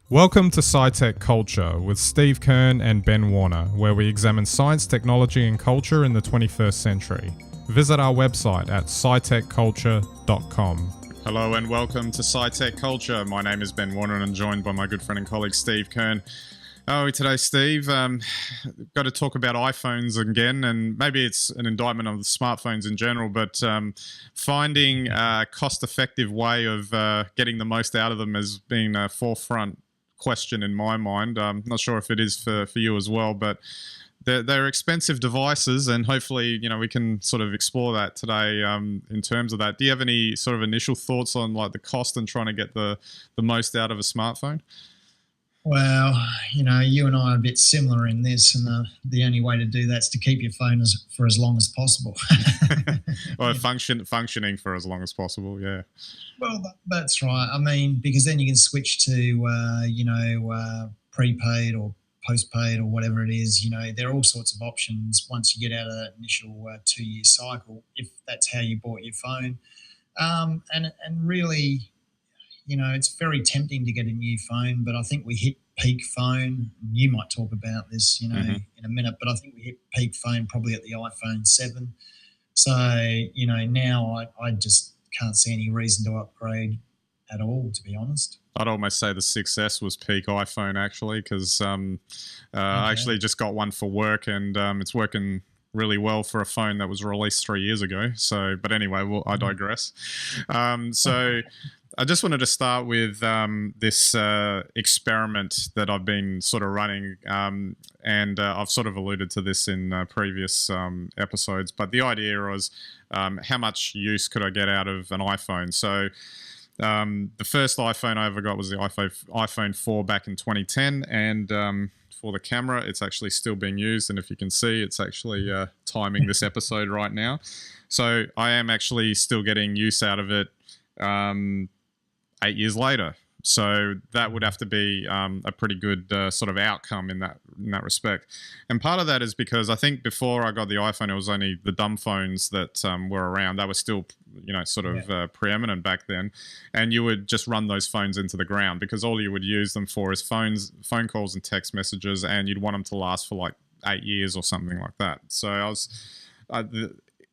Welcome to SciTech Culture with Steve Kern and Ben Warner, where we examine science, technology and culture in the 21st century. Visit our website at scitechculture.com. Hello and welcome to SciTech Culture. My name is Ben Warner and I'm joined by my good friend and colleague Steve Kern. Today, Steve, got to talk about iPhones again, and maybe it's an indictment of the smartphones in general, but finding a cost-effective way of getting the most out of them has been a forefront question in my mind. I'm not sure if it is for you as well, but they're expensive devices, and hopefully, we can sort of explore that today in terms of that. Do you have any sort of initial thoughts on like the cost and trying to get the most out of a smartphone? Well, you and I are a bit similar in this, and the only way to do that is to keep your phone for as long as possible. Or functioning for as long as possible, yeah. Well, that's right. I mean, because then you can switch to, prepaid or postpaid or whatever it is. There are all sorts of options once you get out of that initial 2-year cycle, if that's how you bought your phone. And really, it's very tempting to get a new phone, but I think we hit peak phone. You might talk about this, in a minute, but I think we hit peak phone probably at the iPhone 7. So, now I just can't see any reason to upgrade at all, to be honest. I'd almost say the 6S was peak iPhone, actually, because I actually just got one for work, and it's working really well for a phone that was released 3 years ago. So, but anyway, I digress. So I just wanted to start with this experiment that I've been sort of running, and I've sort of alluded to this in previous episodes, but the idea was how much use could I get out of an iPhone? So the first iPhone I ever got was the iPhone 4 back in 2010, and for the camera, it's actually still being used, and if you can see, it's actually timing this episode right now. So I am actually still getting use out of it 8 years later. So that would have to be a pretty good sort of outcome in that respect. And part of that is because I think before I got the iPhone, it was only the dumb phones that were around. They were still, preeminent back then. And you would just run those phones into the ground because all you would use them for is phone calls and text messages, and you'd want them to last for like 8 years or something like that. So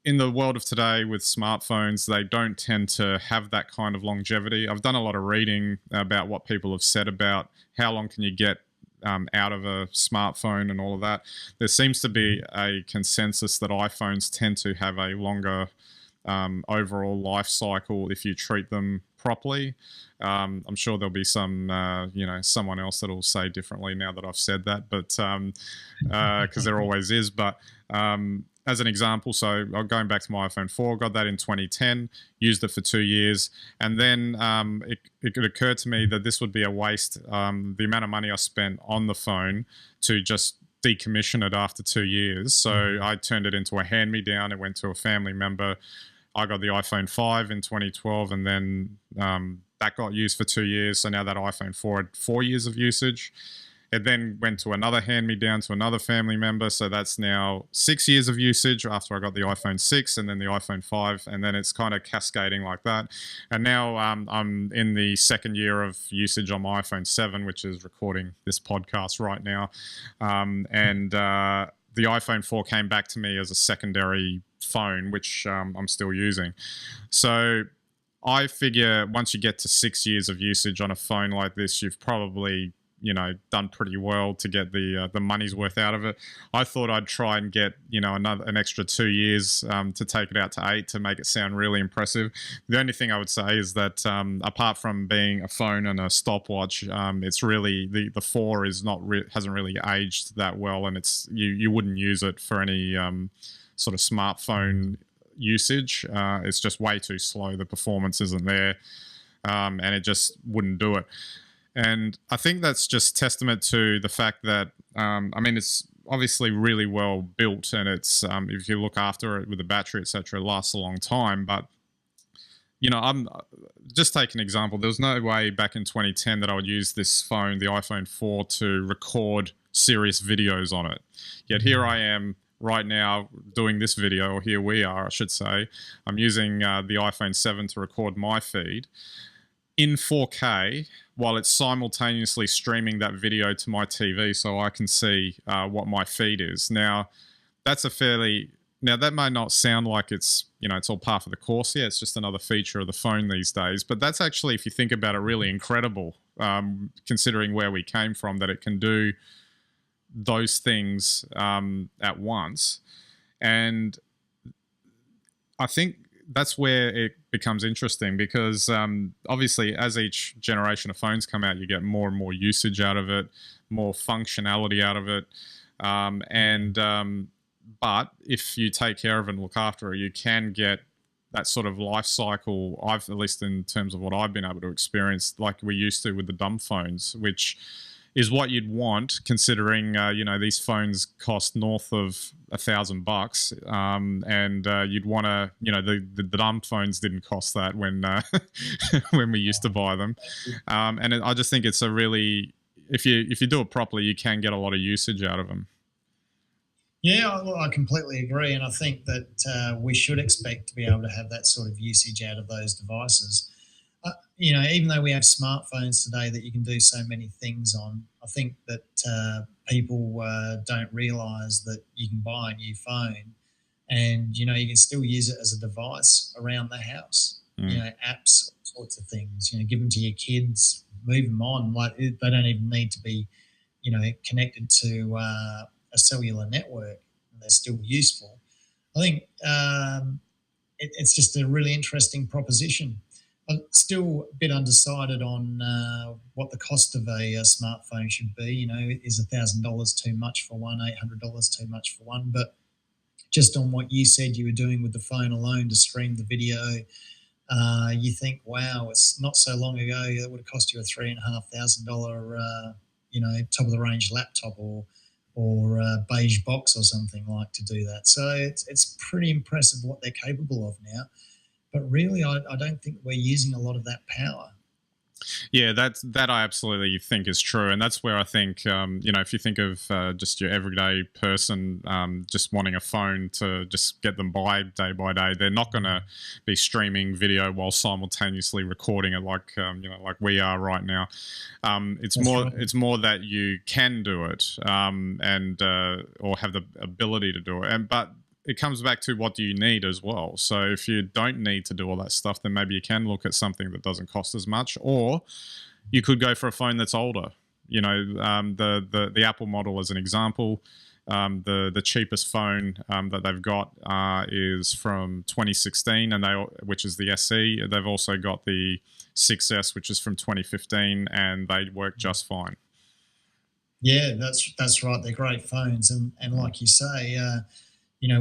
in the world of today with smartphones, they don't tend to have that kind of longevity. I've done a lot of reading about what people have said about how long can you get out of a smartphone and all of that. There seems to be a consensus that iPhones tend to have a longer overall life cycle if you treat them properly. I'm sure there'll be someone else that'll say differently now that I've said that, but because there always is. But as an example, so going back to my iPhone 4, got that in 2010, used it for 2 years, and then it occurred to me that this would be a waste, the amount of money I spent on the phone to just decommission it after 2 years. So I turned it into a hand-me-down. It went to a family member. I got the iPhone 5 in 2012, and then that got used for 2 years. So now that iPhone 4 had 4 years of usage. It then went to another hand-me-down to another family member. So that's now 6 years of usage after I got the iPhone 6 and then the iPhone 5. And then it's kind of cascading like that. And now I'm in the second year of usage on my iPhone 7, which is recording this podcast right now. The iPhone 4 came back to me as a secondary phone, which I'm still using. So I figure once you get to 6 years of usage on a phone like this, you've probably done pretty well to get the money's worth out of it. I thought I'd try and get an extra 2 years to take it out to 8 to make it sound really impressive. The only thing I would say is that apart from being a phone and a stopwatch, it's really the 4 is hasn't really aged that well, and it's you wouldn't use it for any sort of smartphone usage. It's just way too slow. The performance isn't there, and it just wouldn't do it. And I think that's just testament to the fact that, it's obviously really well built, and it's if you look after it with the battery, etc., it lasts a long time. But, I'm just take an example. There was no way back in 2010 that I would use this phone, the iPhone 4, to record serious videos on it. Yet here I am right now doing this video, or here we are, I should say. I'm using the iPhone 7 to record my feed. in 4K while it's simultaneously streaming that video to my TV so I can see what my feed is. Now, that's a fairly... Now, that may not sound like it's, it's all par for the course. Yeah, it's just another feature of the phone these days. But that's actually, if you think about it, really incredible, considering where we came from, that it can do those things at once. And I think that's where it becomes interesting because obviously as each generation of phones come out, you get more and more usage out of it, more functionality out of it. But if you take care of it and look after it, you can get that sort of life cycle, at least in terms of what I've been able to experience, like we used to with the dumb phones, which is what you'd want, considering these phones cost north of $1,000, and you'd want to, the dumb phones didn't cost that when when we used to buy them, and I just think it's a really, if you do it properly, you can get a lot of usage out of them. Yeah, I completely agree, and I think that we should expect to be able to have that sort of usage out of those devices. Even though we have smartphones today that you can do so many things on, I think that people don't realise that you can buy a new phone, and you can still use it as a device around the house. Apps, all sorts of things. Give them to your kids, move them on. Like they don't even need to be, connected to a cellular network. They're still useful. I think it's just a really interesting proposition. I'm still a bit undecided on what the cost of a smartphone should be. Is $1,000 too much for one? $800 too much for one? But just on what you said you were doing with the phone alone to stream the video, you think, wow, it's not so long ago that would have cost you a $3,500, top of the range laptop or beige box or something like to do that. So it's pretty impressive what they're capable of now. But really, I don't think we're using a lot of that power. Yeah, that I absolutely think is true, and that's where I think if you think of just your everyday person just wanting a phone to just get them by day, they're not going to be streaming video while simultaneously recording it like like we are right now. It's more that you can do it and or have the ability to do it, but it comes back to what do you need as well. So if you don't need to do all that stuff, then maybe you can look at something that doesn't cost as much, or you could go for a phone that's older. The Apple model as an example, the cheapest phone that they've got is from 2016, and which is the SE. They've also got the 6S, which is from 2015, and they work just fine. Yeah, that's right. They're great phones, and like you say.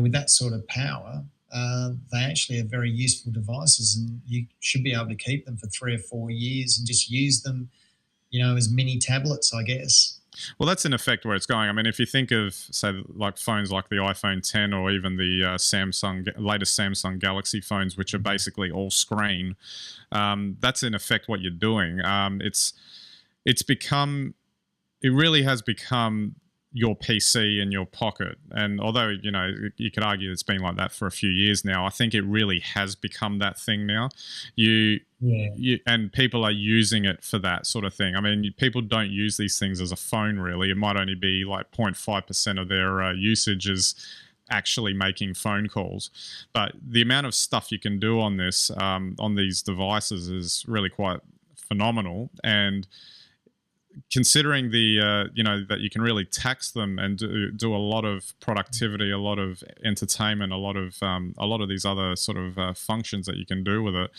With that sort of power, they actually are very useful devices, and you should be able to keep them for 3 or 4 years and just use them, as mini tablets, I guess. Well, that's in effect where it's going. I mean, if you think of, say, like phones like the iPhone 10 or even the latest Samsung Galaxy phones, which are basically all screen, that's in effect what you're doing. It really has become your PC in your pocket. And although, you could argue it's been like that for a few years now, I think it really has become that thing now. And people are using it for that sort of thing. I mean, people don't use these things as a phone, really. It might only be like 0.5% of their usage is actually making phone calls. But the amount of stuff you can do on these devices is really quite phenomenal. And considering that you can really tax them and do a lot of productivity, a lot of entertainment, a lot of these other sort of functions that you can do with it,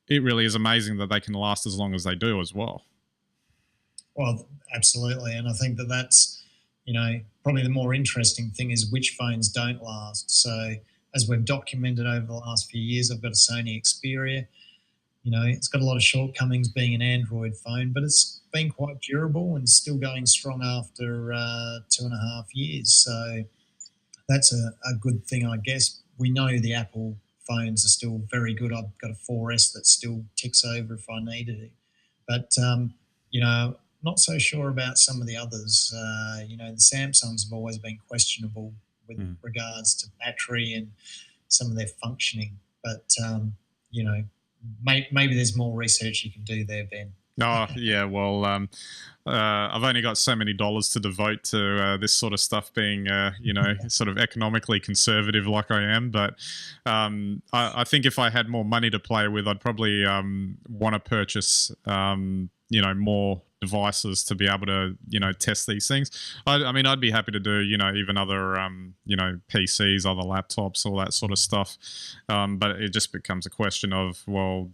it really is amazing that they can last as long as they do as well. Well, absolutely, and I think that's probably the more interesting thing is which phones don't last. So as we've documented over the last few years, I've got a Sony Xperia. It's got a lot of shortcomings being an Android phone, but it's been quite durable and still going strong after 2.5 years. So that's a good thing, I guess. We know the Apple phones are still very good. I've got a 4S that still ticks over if I needed it. But, not so sure about some of the others. The Samsungs have always been questionable with regards to battery and some of their functioning. But, maybe there's more research you can do there, Ben. Oh, yeah. Well, I've only got so many dollars to devote to this sort of stuff, being, sort of economically conservative like I am. But I think if I had more money to play with, I'd probably want to purchase, more devices to be able to, test these things. I mean, I'd be happy to do, even other, PCs, other laptops, all that sort of stuff. But it just becomes a question of, well,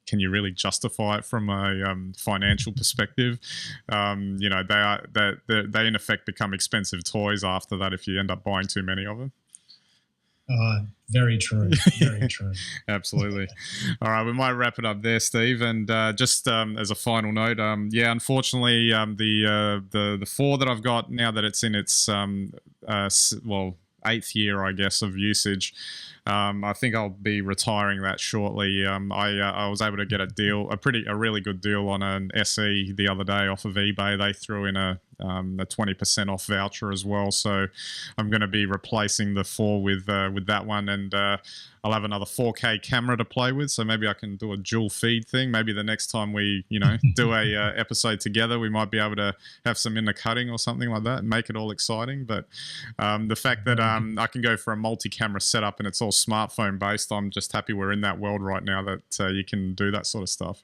can you really justify it from a financial perspective? They in effect become expensive toys after that if you end up buying too many of them. Very true. Very true. Absolutely. All right, we might wrap it up there, Steve. And just as a final note, unfortunately, the 4 that I've got now that it's in its 8th year, I guess, of usage. I think I'll be retiring that shortly. I was able to get a really good deal on an SE the other day off of eBay. They threw in a 20% off voucher as well. So I'm going to be replacing the 4 with that one, and I'll have another 4K camera to play with. So maybe I can do a dual feed thing. Maybe the next time we do a episode together, we might be able to have some intercutting or something like that and make it all exciting. But the fact that I can go for a multi-camera setup and it's all smartphone based, I'm just happy we're in that world right now that you can do that sort of stuff.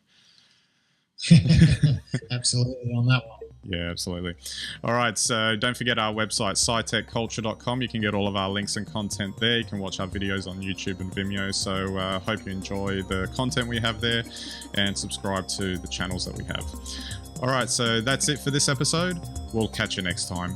Absolutely on that one. Yeah, absolutely. All right, so don't forget our website, scitechculture.com. You can get all of our links and content there. You can watch our videos on YouTube and Vimeo. So hope you enjoy the content we have there and subscribe to the channels that we have. All right, so that's it for this episode. We'll catch you next time.